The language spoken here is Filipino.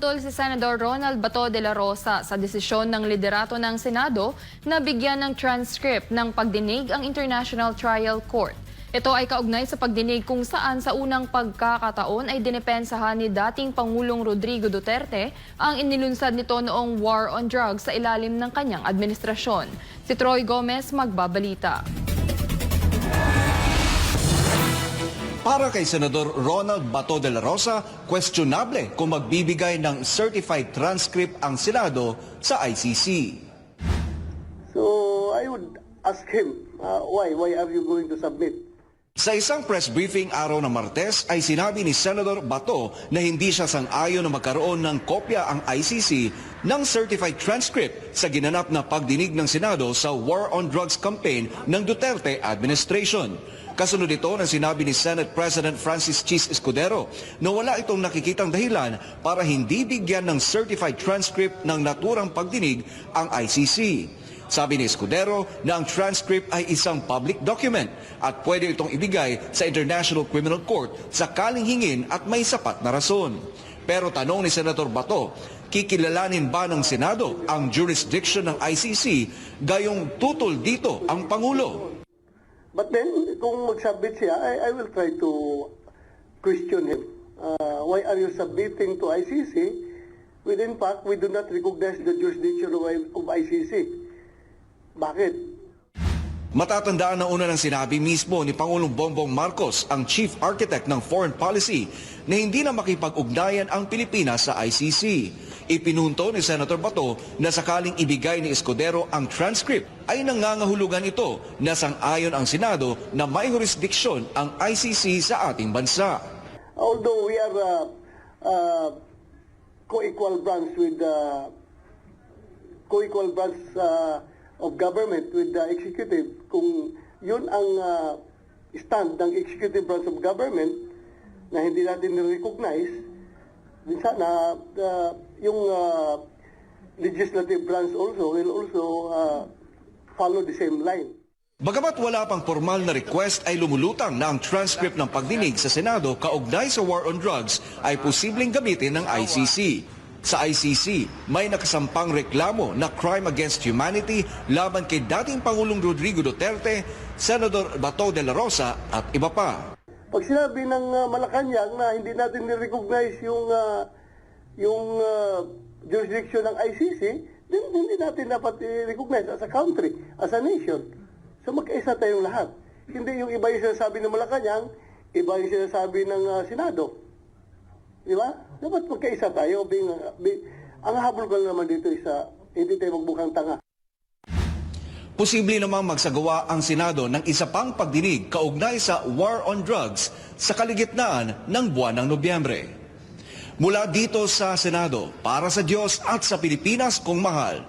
Pumutol si Senador Ronald Bato de la Rosa sa desisyon ng liderato ng Senado na bigyan ng transcript ng pagdinig ang International Trial Court. Ito ay kaugnay sa pagdinig kung saan sa unang pagkakataon ay dinepensahan ni dating Pangulong Rodrigo Duterte ang inilunsad nito noong war on drugs sa ilalim ng kanyang administrasyon. Si Troy Gomez magbabalita. Para kay Senador Ronald Bato de la Rosa, questionable kung magbibigay ng certified transcript ang Senado sa ICC. So I would ask him, why are you going to submit? Sa isang press briefing araw ng Martes ay sinabi ni Senador Bato na hindi siya sang-ayon na magkaroon ng kopya ang ICC ng certified transcript sa ginanap na pagdinig ng Senado sa War on Drugs campaign ng Duterte administration. Kasunod ito ng sinabi ni Senate President Francis Chis Escudero na wala itong nakikitang dahilan para hindi bigyan ng certified transcript ng naturang pagdinig ang ICC. Sabi ni Escudero na ang transcript ay isang public document at pwede itong ibigay sa International Criminal Court sakaling hingin at may sapat na rason. Pero tanong ni Senator Bato, kikilalanin ba ng Senado ang jurisdiction ng ICC gayong tutol dito ang Pangulo? But then, kung mag-submit siya, I will try to question him. Why are you submitting to ICC? When in fact, we do not recognize the jurisdiction of ICC. Bakit? Matatandaan na una ng sinabi mismo ni Pangulong Bongbong Marcos, ang chief architect ng foreign policy, na hindi na makipag-ugnayan ang Pilipinas sa ICC. Ipinunto ni Senator Bato na sakaling ibigay ni Escudero ang transcript ay nangangahulugan ito na sang-ayon ang Senado na may jurisdiksyon ang ICC sa ating bansa. Although we are co-equal branch with co-equal branch of government with the executive, kung yun ang stand ng executive branch of government na hindi natin recognize, din sana yung legislative branch also will also follow the same line. Bagamat wala pang formal na request ay lumulutang na ang transcript ng pagdinig sa Senado kaugnay sa war on drugs ay posibleng gamitin ng ICC. Sa ICC, may nakasampang reklamo na crime against humanity laban kay dating Pangulong Rodrigo Duterte, Senador Bato de la Rosa at iba pa. Pag sinabi ng Malacanang na hindi natin ni-recognize yung jurisdiction ng ICC, then hindi natin dapat i-recognize as a country, as a nation. So magkaisa tayong lahat. Hindi yung iba yung sinasabi ng Malacanang, iba yung sinasabi ng Senado. Di ba? Dapat magkaisa tayo. Ang habol ko naman dito is hindi tayo magbukang tanga. Posible namang magsagawa ang Senado ng isa pang pagdinig kaugnay sa war on drugs sa kaligitnaan ng buwan ng Nobyembre. Mula dito sa Senado, para sa Diyos at sa Pilipinas kong mahal,